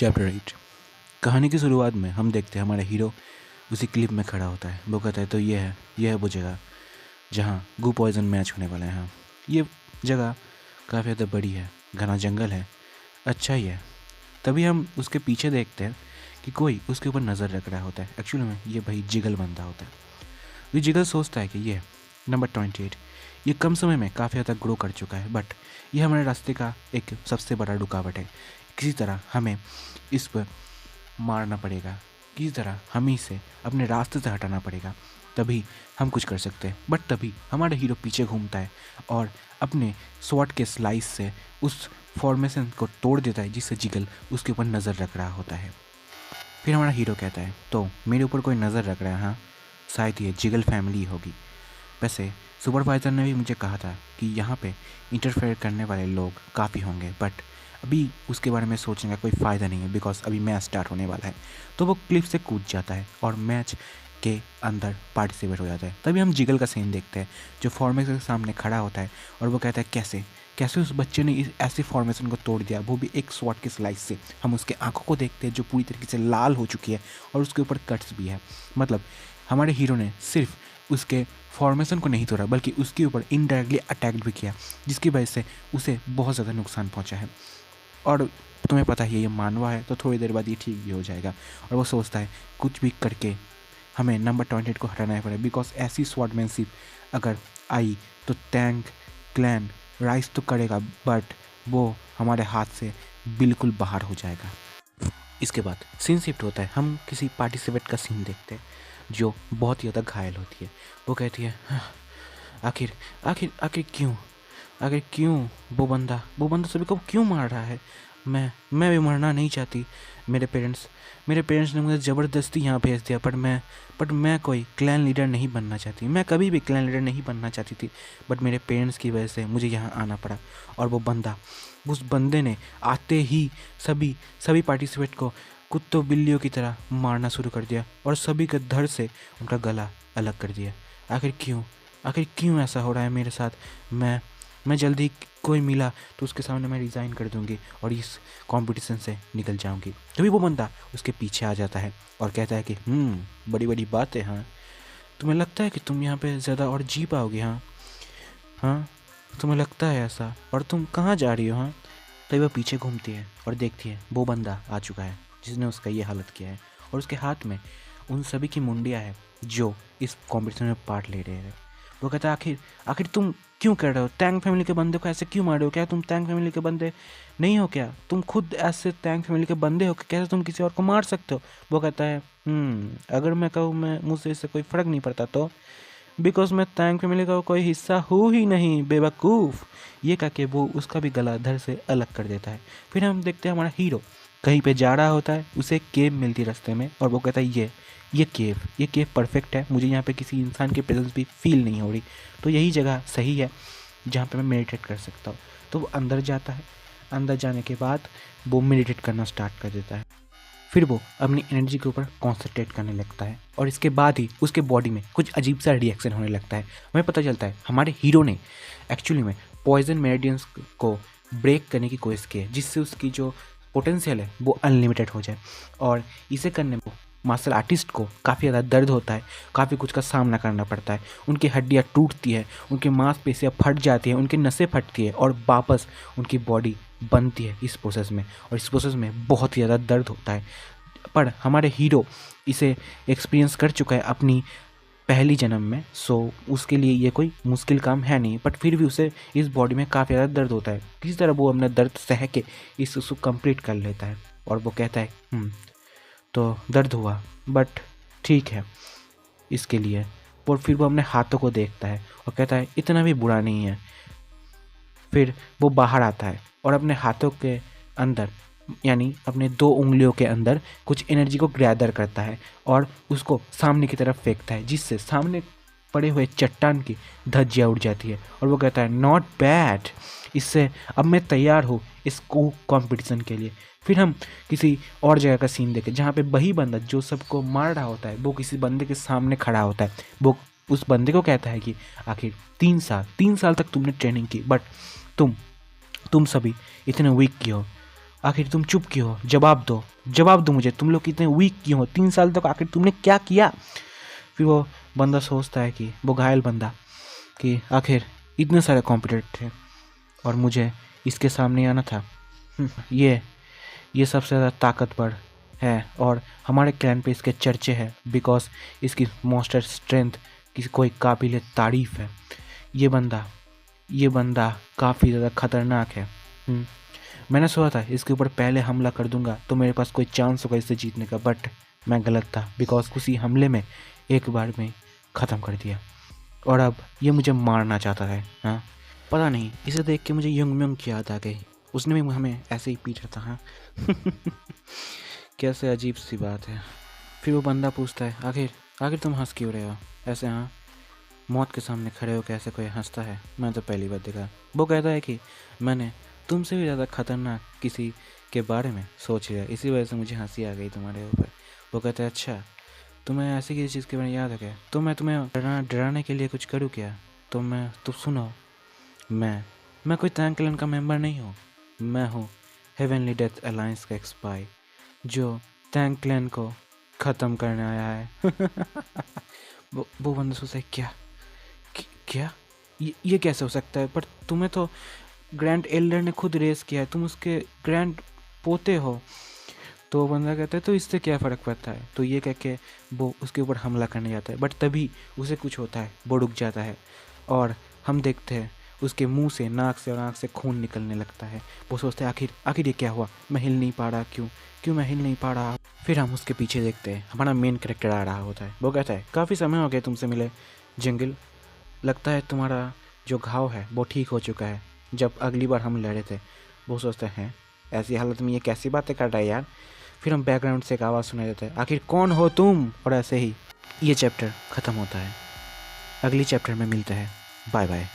Chapter 8। कहानी की शुरुआत में हम देखते हैं हमारा हीरो उसी क्लिप में खड़ा होता है। वो कहता है तो ये है वो जगह जहाँ गू पॉइजन मैच होने वाला है। हाँ, ये जगह काफ़ी ज़्यादा बड़ी है, घना जंगल है, अच्छा ही है। तभी हम उसके पीछे देखते हैं कि कोई उसके ऊपर नज़र रख रहा होता है। एक्चुअली में ये भाई जिगल बनता होता है। ये जिगल सोचता है कि ये नंबर 28 ये कम समय में काफ़ी ज़्यादा ग्रो कर चुका है, बट ये हमारे रास्ते का एक सबसे बड़ा रुकावट है। किसी तरह हमें इस पर मारना पड़ेगा, किसी तरह हमें इसे अपने रास्ते से हटाना पड़ेगा, तभी हम कुछ कर सकते हैं। बट तभी हमारा हीरो पीछे घूमता है और अपने स्वॉर्ड के स्लाइस से उस फॉर्मेशन को तोड़ देता है जिससे जिगल उसके ऊपर नज़र रख रहा होता है। फिर हमारा हीरो कहता है तो मेरे ऊपर कोई नज़र रख रहा है, हाँ शायद ये जिगल फैमिली होगी। वैसे सुपरवाइज़र ने भी मुझे कहा था कि यहाँ पे इंटरफेयर करने वाले लोग काफ़ी होंगे, बट अभी उसके बारे में सोचने का कोई फ़ायदा नहीं है बिकॉज अभी मैच स्टार्ट होने वाला है। तो वो क्लिफ से कूद जाता है और मैच के अंदर पार्टिसिपेट हो जाता है। तभी हम जिगल का सीन देखते हैं जो फॉर्मेशन के सामने खड़ा होता है और वो कहता है कैसे उस बच्चे ने इस ऐसी फॉर्मेशन को तोड़ दिया, वो भी एक स्वॉर्ड के स्लाइस से। हम उसके आंखों को देखते हैं जो पूरी तरीके से लाल हो चुकी है और उसके ऊपर कट्स भी है। मतलब हमारे हीरो ने सिर्फ उसके फॉर्मेशन को नहीं तोड़ा बल्कि उसके ऊपर इनडायरेक्टली अटैक भी किया, जिसकी वजह से उसे बहुत ज़्यादा नुकसान पहुंचा है। और तुम्हें पता ही है ये मानवा है, तो थोड़ी देर बाद ये ठीक भी हो जाएगा। और वो सोचता है कुछ भी करके हमें नंबर 28 को हटाना ही पड़ेगा बिकॉज ऐसी स्वॉर्डमैनशिप अगर आई तो टैंक क्लैन राइज तो करेगा, बट वो हमारे हाथ से बिल्कुल बाहर हो जाएगा। इसके बाद सीन शिफ्ट होता है, हम किसी पार्टिसिपेट का सीन देखते हैं जो बहुत ही ज़्यादा घायल होती है। वो कहती है आखिर आखिर आखिर क्यों वो बंदा सभी को क्यों मार रहा है। मैं भी मरना नहीं चाहती। मेरे पेरेंट्स ने मुझे ज़बरदस्ती यहाँ भेज दिया, बट मैं कोई क्लैन लीडर नहीं बनना चाहती। मैं कभी भी क्लैन लीडर नहीं बनना चाहती थी, बट मेरे पेरेंट्स की वजह से मुझे यहाँ आना पड़ा। और उस बंदे ने आते ही सभी पार्टिसिपेट को कुत्तों बिल्लियों की तरह मारना शुरू कर दिया और सभी के धड़ से उनका गला अलग कर दिया। आखिर क्यों ऐसा हो रहा है मेरे साथ। मैं जल्दी कोई मिला तो उसके सामने मैं रिज़ाइन कर दूंगी और इस कंपटीशन से निकल जाऊंगी। तभी वो बंदा उसके पीछे आ जाता है और कहता है कि बड़ी बड़ी बात है, हाँ तुम्हें लगता है कि तुम यहाँ पे ज़्यादा और जी पाओगे, हाँ तुम्हें लगता है ऐसा, और तुम कहाँ जा रही हो। हाँ तभी वह पीछे घूमती है और देखती है वो बंदा आ चुका है जिसने उसका ये हालत किया है और उसके हाथ में उन सभी की मुंडियाँ है जो इस कॉम्पिटिशन में पार्ट ले रहे हैं। वो कहता है आखिर तुम क्यों कर रहे हो, टैंक फैमिली के बंदे को ऐसे क्यों मार रहे हो। क्या तुम टैंक फैमिली के बंदे नहीं हो क्या? तुम खुद ऐसे टैंक फैमिली के बंदे हो कि कैसे तुम किसी और को मार सकते हो। वो कहता है अगर मैं कहूँ मुझसे इससे कोई फ़र्क नहीं पड़ता तो, बिकॉज मैं टैंक फैमिली का कोई हिस्सा हूँ ही नहीं बेवकूफ़। ये कह के वो उसका भी गला धड़ से अलग कर देता है। फिर हम देखते हैं हमारा हीरो कहीं पे जा रहा होता है, उसे एक केव मिलती है रास्ते में और वो कहता है ये केव परफेक्ट है, मुझे यहाँ पे किसी इंसान की प्रेजेंस भी फील नहीं हो रही, तो यही जगह सही है जहाँ पे मैं मेडिटेट कर सकता हूँ। तो वो अंदर जाता है। अंदर जाने के बाद वो मेडिटेट करना स्टार्ट कर देता है। फिर वो अपनी एनर्जी के ऊपर कॉन्सेंट्रेट करने लगता है और इसके बाद ही उसके बॉडी में कुछ अजीब सा रिएक्शन होने लगता है। हमें पता चलता है हमारे हीरो ने एक्चुअली में पॉइजन मेरिडियंस को ब्रेक करने की कोशिश की है जिससे उसकी जो पोटेंशियल है वो अनलिमिटेड हो जाए। और इसे करने में मार्शल आर्टिस्ट को काफ़ी ज़्यादा दर्द होता है, काफ़ी कुछ का सामना करना पड़ता है। उनकी हड्डियाँ टूटती है, उनकी मांसपेशियाँ फट जाती हैं, उनकी नसें फटती है और वापस उनकी बॉडी बनती है इस प्रोसेस में। और इस प्रोसेस में बहुत ही ज़्यादा दर्द होता है, पर हमारे हीरो इसे एक्सपीरियंस कर चुका है अपनी पहली जन्म में, सो उसके लिए ये कोई मुश्किल काम है नहीं। बट फिर भी उसे इस बॉडी में काफ़ी ज़्यादा दर्द होता है। किसी तरह वो अपना दर्द सह के उसको कंप्लीट कर लेता है और वो कहता है तो दर्द हुआ बट ठीक है इसके लिए। और फिर वो अपने हाथों को देखता है और कहता है इतना भी बुरा नहीं है। फिर वो बाहर आता है और अपने हाथों के अंदर यानी अपने 2 उंगलियों के अंदर कुछ एनर्जी को गैदर करता है और उसको सामने की तरफ फेंकता है जिससे सामने पड़े हुए चट्टान की धज्जियाँ उड़ जाती है। और वो कहता है नॉट बैड, इससे अब मैं तैयार हूँ इस कॉम्पिटिशन के लिए। फिर हम किसी और जगह का सीन देखें जहाँ पे वही बंदा जो सबको मार रहा होता है वो किसी बंदे के सामने खड़ा होता है। वो उस बंदे को कहता है कि आखिर 3 साल तक तुमने ट्रेनिंग की, बट तुम सभी इतने वीक क्यों हो। आखिर तुम चुप क्यों हो? जवाब दो मुझे, तुम लोग कितने वीक क्यों हो? 3 साल तक आखिर तुमने क्या किया? फिर वो बंदा सोचता है कि वो घायल बंदा कि आखिर इतने सारे कॉम्पिटिटर थे और मुझे इसके सामने आना था। ये सबसे ज़्यादा ताकतवर है और हमारे क्लैन पे इसके चर्चे हैं बिकॉज इसकी मॉन्स्टर स्ट्रेंथ की कोई काबिल तारीफ है। ये बंदा काफ़ी ज़्यादा खतरनाक है। मैंने सोचा था इसके ऊपर पहले हमला कर दूंगा तो मेरे पास कोई चांस होगा इसे जीतने का, बट मैं गलत था बिकॉज उसी हमले में एक बार में ख़त्म कर दिया और अब ये मुझे मारना चाहता है। हाँ, पता नहीं, इसे देख के मुझे यंग म्योंग की याद आ गई। उसने भी हमें ऐसे ही पीटा था। हाँ कैसे अजीब सी बात है। फिर वो बंदा पूछता है आखिर तुम हंस क्यों रहे हो ऐसे? हाँ, मौत के सामने खड़े हो कैसे कोई हंसता है? मैं तो पहली बार देखा। वो कहता है कि मैंने तुमसे भी ज़्यादा खतरनाक किसी के बारे में सोच लिया, इसी वजह से मुझे हंसी आ गई तुम्हारे ऊपर। वो कहता है अच्छा, तुम्हें ऐसी किसी चीज़ के बारे में याद है क्या? तो मैं तुम्हें डराने के लिए कुछ करूँ क्या? तो सुनो, मैं कोई टैंक क्लैन का मेंबर नहीं हूँ। मैं हूँ हेवनली डेथ अलायंस का एक स्पाई जो टैंक क्लैन को ख़त्म करने आया है। वो बंदा सोचता है क्या ये कैसे हो सकता है? पर तुम्हें तो ग्रैंड एल्डर ने खुद रेस किया है, तुम उसके ग्रैंड पोते हो। तो वो बंदा कहता है तो इससे क्या फ़र्क पड़ता है? तो ये कह के वो उसके ऊपर हमला करने जाता है, बट तभी उसे कुछ होता है, वो रुक जाता है और हम देखते हैं उसके मुंह से, नाक से और आँख से खून निकलने लगता है। वो सोचते हैं आखिर ये क्या हुआ? मैं हिल नहीं पा रहा, क्यों मैं हिल नहीं पा रहा? फिर हम उसके पीछे देखते हैं, हमारा मेन कैरेक्टर आ रहा होता है। वो कहता है काफ़ी समय हो गया तुमसे मिले जंगल, लगता है तुम्हारा जो घाव है वो ठीक हो चुका है, जब अगली बार हम लड़े थे। वो सोचते हैं ऐसी हालत में ये कैसी बातें कर रहा है यार। फिर हम बैकग्राउंड से एक आवाज़ सुनाई देता है, आखिर कौन हो तुम? और ऐसे ही ये चैप्टर ख़त्म होता है। अगली चैप्टर में मिलते हैं। Bye bye.